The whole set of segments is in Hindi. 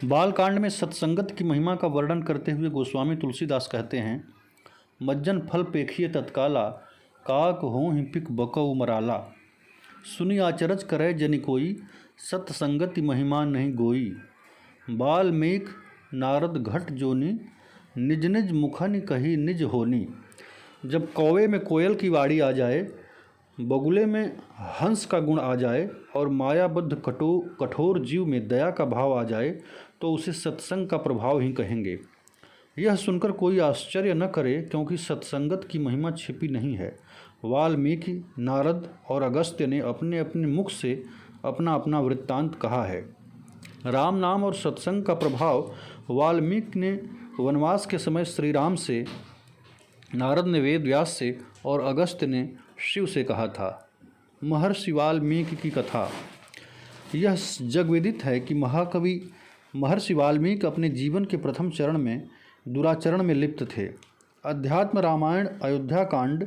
बालकांड में सत्संगत की महिमा का वर्णन करते हुए गोस्वामी तुलसीदास कहते हैं, मज्जन फल पेखिए तत्काला, काक हों ही पिक बकऊ मराला। सुनी आचरज करे जनि कोई, सत्संगति महिमा नहीं गोई। बाल्मीक नारद घट जोनी, निज निज मुखनि कही निज होनी। जब कौवे में कोयल की वाणी आ जाए, बगुले में हंस का गुण आ जाए और मायाबद्ध कठोर जीव में दया का भाव आ जाए, तो उसे सत्संग का प्रभाव ही कहेंगे। यह सुनकर कोई आश्चर्य न करे, क्योंकि सत्संगत की महिमा छिपी नहीं है। वाल्मीकि, नारद और अगस्त्य ने अपने अपने मुख से अपना अपना वृत्तांत कहा है। राम नाम और सत्संग का प्रभाव वाल्मीकि ने वनवास के समय श्री राम से, नारद ने वेद व्यास से और अगस्त्य ने शिव से कहा था। महर्षि वाल्मीकि की कथा। यह जगविदित है कि महाकवि महर्षि वाल्मीकि अपने जीवन के प्रथम चरण में दुराचरण में लिप्त थे। अध्यात्म रामायण अयोध्या कांड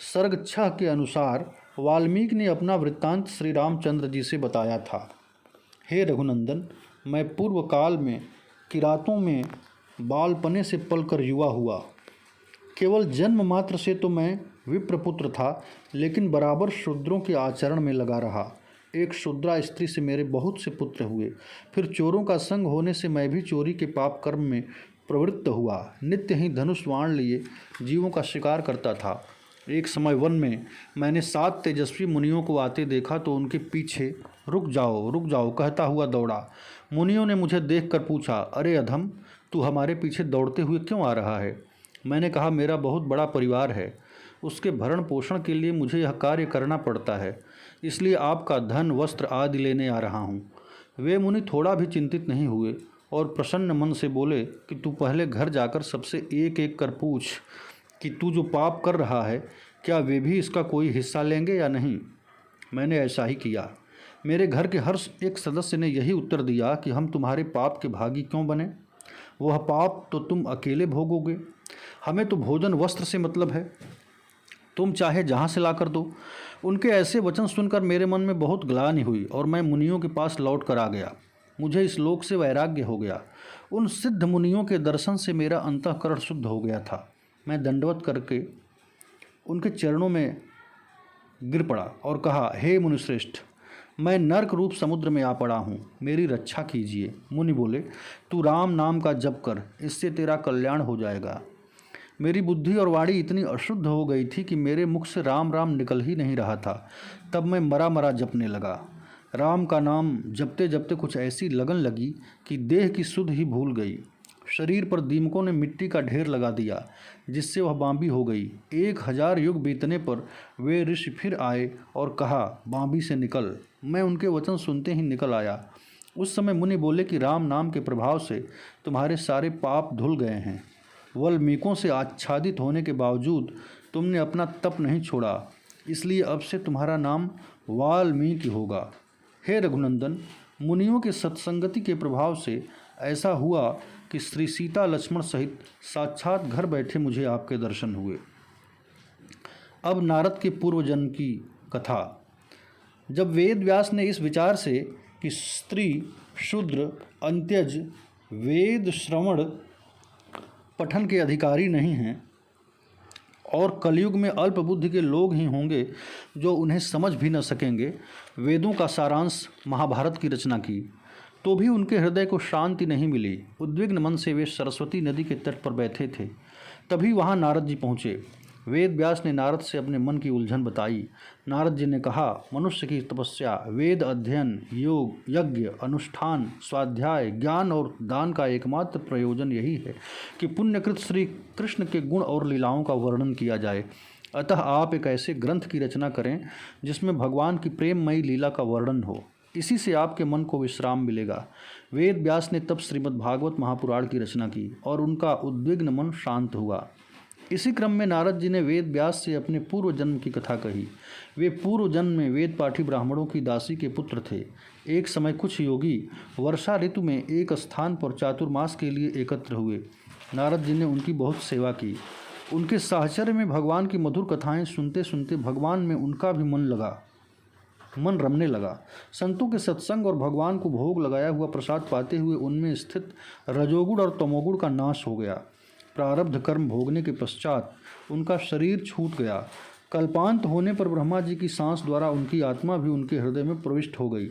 सर्ग 6 के अनुसार वाल्मीकि ने अपना वृत्तांत श्री रामचंद्र जी से बताया था। हे रघुनंदन, मैं पूर्व काल में किरातों में बालपने से पलकर युवा हुआ। केवल जन्म मात्र से तो मैं विप्रपुत्र था, लेकिन बराबर शूद्रों के आचरण में लगा रहा। एक शूद्रा स्त्री से मेरे बहुत से पुत्र हुए। फिर चोरों का संग होने से मैं भी चोरी के पाप कर्म में प्रवृत्त हुआ। नित्य ही धनुष बाण लिए जीवों का शिकार करता था। एक समय वन में मैंने 7 तेजस्वी मुनियों को आते देखा, तो उनके पीछे रुक जाओ कहता हुआ दौड़ा। मुनियों ने मुझे देखकर पूछा, अरे अधम, तू हमारे पीछे दौड़ते हुए क्यों आ रहा है? मैंने कहा, मेरा बहुत बड़ा परिवार है, उसके भरण पोषण के लिए मुझे यह कार्य करना पड़ता है, इसलिए आपका धन वस्त्र आदि लेने आ रहा हूँ। वे मुनि थोड़ा भी चिंतित नहीं हुए और प्रसन्न मन से बोले कि तू पहले घर जाकर सबसे एक एक कर पूछ कि तू जो पाप कर रहा है, क्या वे भी इसका कोई हिस्सा लेंगे या नहीं। मैंने ऐसा ही किया। मेरे घर के हर एक सदस्य ने यही उत्तर दिया कि हम तुम्हारे पाप के भागी क्यों बने, वह पाप तो तुम अकेले भोगोगे, हमें तो भोजन वस्त्र से मतलब है, तुम चाहे जहाँ से ला कर दो। उनके ऐसे वचन सुनकर मेरे मन में बहुत ग्लानि हुई और मैं मुनियों के पास लौट कर आ गया। मुझे इस लोक से वैराग्य हो गया। उन सिद्ध मुनियों के दर्शन से मेरा अंतःकरण शुद्ध हो गया था। मैं दंडवत करके उनके चरणों में गिर पड़ा और कहा, हे मुनिश्रेष्ठ, मैं नर्क रूप समुद्र में आ पड़ा हूँ, मेरी रक्षा कीजिए। मुनि बोले, तू राम नाम का जप कर, इससे तेरा कल्याण हो जाएगा। मेरी बुद्धि और वाणी इतनी अशुद्ध हो गई थी कि मेरे मुख से राम राम निकल ही नहीं रहा था। तब मैं मरा मरा जपने लगा। राम का नाम जपते जपते कुछ ऐसी लगन लगी कि देह की सुध ही भूल गई। शरीर पर दीमकों ने मिट्टी का ढेर लगा दिया, जिससे वह बांबी हो गई। 1000 युग बीतने पर वे ऋषि फिर आए और कहा, बांबी से निकल। मैं उनके वचन सुनते ही निकल आया। उस समय मुनि बोले कि राम नाम के प्रभाव से तुम्हारे सारे पाप धुल गए हैं। वाल्मीकों से आच्छादित होने के बावजूद तुमने अपना तप नहीं छोड़ा, इसलिए अब से तुम्हारा नाम वाल्मीकि होगा। हे रघुनंदन, मुनियों के सत्संगति के प्रभाव से ऐसा हुआ कि श्री सीता लक्ष्मण सहित साक्षात घर बैठे मुझे आपके दर्शन हुए। अब नारद के पूर्व जन्म की कथा। जब वेद व्यास ने इस विचार से कि स्त्री शूद्र अंत्यज वेद श्रवण पठन के अधिकारी नहीं हैं और कलयुग में अल्प बुद्धि के लोग ही होंगे जो उन्हें समझ भी न सकेंगे, वेदों का सारांश महाभारत की रचना की, तो भी उनके हृदय को शांति नहीं मिली। उद्विग्न मन से वे सरस्वती नदी के तट पर बैठे थे। तभी वहाँ नारद जी पहुँचे। वेद व्यास ने नारद से अपने मन की उलझन बताई। नारद जी ने कहा, मनुष्य की तपस्या, वेद अध्ययन, योग, यज्ञ, अनुष्ठान, स्वाध्याय, ज्ञान और दान का एकमात्र प्रयोजन यही है कि पुण्यकृत श्री कृष्ण के गुण और लीलाओं का वर्णन किया जाए। अतः आप एक ऐसे ग्रंथ की रचना करें जिसमें भगवान की प्रेममयी लीला का वर्णन हो। इसी से आपके मन को विश्राम मिलेगा। वेद व्यास ने तब श्रीमद् भागवत महापुराण की रचना की और उनका उद्विग्न मन शांत हुआ। इसी क्रम में नारद जी ने वेद व्यास से अपने पूर्व जन्म की कथा कही। वे पूर्व जन्म में वेद पाठी ब्राह्मणों की दासी के पुत्र थे। एक समय कुछ योगी वर्षा ऋतु में एक स्थान पर चातुर्मास के लिए एकत्र हुए। नारद जी ने उनकी बहुत सेवा की। उनके साहचर्य में भगवान की मधुर कथाएं सुनते सुनते भगवान में उनका भी मन लगा। मन रमने लगा। संतों के सत्संग और भगवान को भोग लगाया हुआ प्रसाद पाते हुए उनमें स्थित रजोगुण और तमोगुण का नाश हो गया। प्रारब्ध कर्म भोगने के पश्चात उनका शरीर छूट गया। कल्पांत होने पर ब्रह्मा जी की सांस द्वारा उनकी आत्मा भी उनके हृदय में प्रविष्ट हो गई।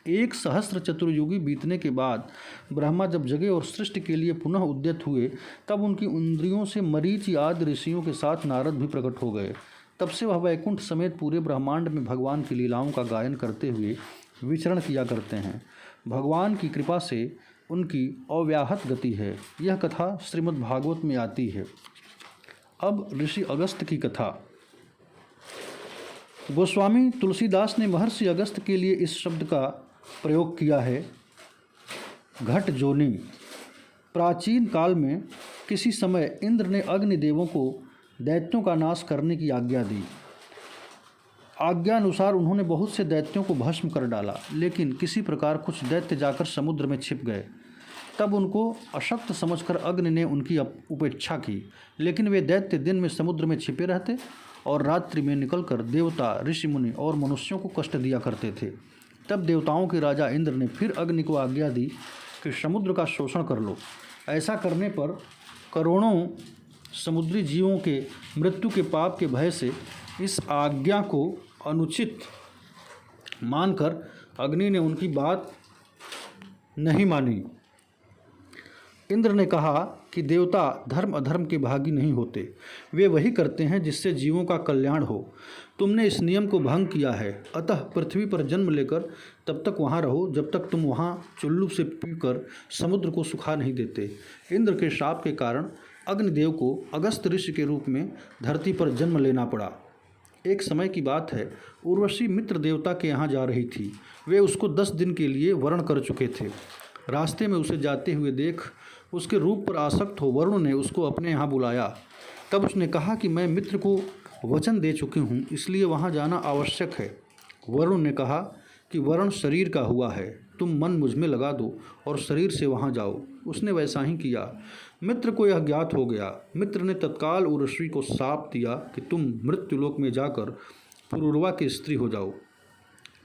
1 सहस्र चतुर्युगी बीतने के बाद ब्रह्मा जब जगे और सृष्टि के लिए पुनः उद्यत हुए, तब उनकी इंद्रियों से मरीचि आदि ऋषियों के साथ नारद भी प्रकट हो गए। तब से वह वैकुंठ समेत पूरे ब्रह्मांड में भगवान की लीलाओं का गायन करते हुए विचरण किया करते हैं। भगवान की कृपा से उनकी अव्याहत गति है। यह कथा श्रीमद् भागवत में आती है। अब ऋषि अगस्त की कथा। गोस्वामी तुलसीदास ने महर्षि अगस्त के लिए इस शब्द का प्रयोग किया है, घट जोनी। प्राचीन काल में किसी समय इंद्र ने अग्निदेवों को दैत्यों का नाश करने की आज्ञा दी। आज्ञानुसार उन्होंने बहुत से दैत्यों को भस्म कर डाला, लेकिन किसी प्रकार कुछ दैत्य जाकर समुद्र में छिप गए। तब उनको अशक्त समझकर अग्नि ने उनकी उपेक्षा की, लेकिन वे दैत्य दिन में समुद्र में छिपे रहते और रात्रि में निकलकर देवता, ऋषि मुनि और मनुष्यों को कष्ट दिया करते थे। तब देवताओं के राजा इंद्र ने फिर अग्नि को आज्ञा दी कि समुद्र का शोषण कर लो। ऐसा करने पर करोड़ों समुद्री जीवों के मृत्यु के पाप के भय से इस आज्ञा को अनुचित मानकर अग्नि ने उनकी बात नहीं मानी। इंद्र ने कहा कि देवता धर्म अधर्म के भागी नहीं होते, वे वही करते हैं जिससे जीवों का कल्याण हो। तुमने इस नियम को भंग किया है, अतः पृथ्वी पर जन्म लेकर तब तक वहाँ रहो जब तक तुम वहाँ चुल्लू से पीकर समुद्र को सुखा नहीं देते। इंद्र के शाप के कारण अग्निदेव को अगस्त ऋषि के रूप में धरती पर जन्म लेना पड़ा। एक समय की बात है, उर्वशी मित्र देवता के यहाँ जा रही थी। वे उसको 10 दिन के लिए वरण कर चुके थे। रास्ते में उसे जाते हुए देख उसके रूप पर आसक्त हो वरुण ने उसको अपने यहाँ बुलाया। तब उसने कहा कि मैं मित्र को वचन दे चुकी हूँ, इसलिए वहाँ जाना आवश्यक है। वरुण ने कहा कि वरण शरीर का हुआ है, तुम मन मुझ में लगा दो और शरीर से वहाँ जाओ। उसने वैसा ही किया। मित्र को यह ज्ञात हो गया। मित्र ने तत्काल उर्वशी को शाप दिया कि तुम मृत्युलोक में जाकर पुरुरवा की स्त्री हो जाओ।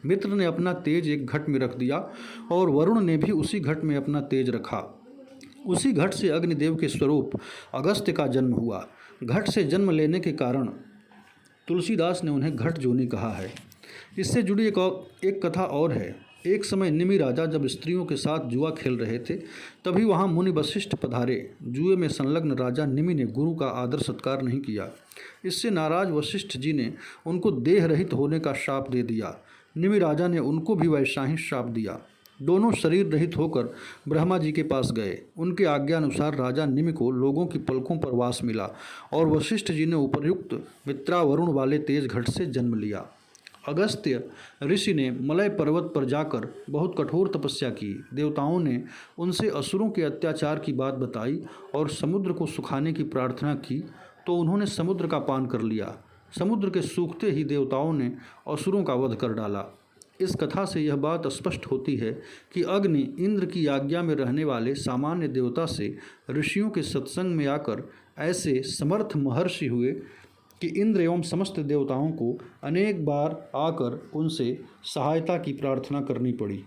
मित्र ने अपना तेज एक घट में रख दिया और वरुण ने भी उसी घट में अपना तेज रखा। उसी घट से अग्निदेव के स्वरूप अगस्त्य का जन्म हुआ। घट से जन्म लेने के कारण तुलसीदास ने उन्हें घट जोनी कहा है। इससे जुड़ी एक कथा और है। एक समय निमि राजा जब स्त्रियों के साथ जुआ खेल रहे थे, तभी वहाँ मुनि वशिष्ठ पधारे। जुए में संलग्न राजा निमि ने गुरु का आदर सत्कार नहीं किया। इससे नाराज वशिष्ठ जी ने उनको देह रहित होने का श्राप दे दिया। निमि राजा ने उनको भी वैसा ही श्राप दिया। दोनों शरीर रहित होकर ब्रह्मा जी के पास गए। उनके आज्ञा अनुसार राजा निमि को लोगों की पलकों पर वास मिला और वशिष्ठ जी ने उपर्युक्त मित्रावरुण वाले तेज घट से जन्म लिया। अगस्त्य ऋषि ने मलय पर्वत पर जाकर बहुत कठोर तपस्या की। देवताओं ने उनसे असुरों के अत्याचार की बात बताई और समुद्र को सुखाने की प्रार्थना की, तो उन्होंने समुद्र का पान कर लिया। समुद्र के सूखते ही देवताओं ने असुरों का वध कर डाला। इस कथा से यह बात स्पष्ट होती है कि अग्नि इंद्र की आज्ञा में रहने वाले सामान्य देवता से ऋषियों के सत्संग में आकर ऐसे समर्थ महर्षि हुए कि इंद्र एवं समस्त देवताओं को अनेक बार आकर उनसे सहायता की प्रार्थना करनी पड़ी।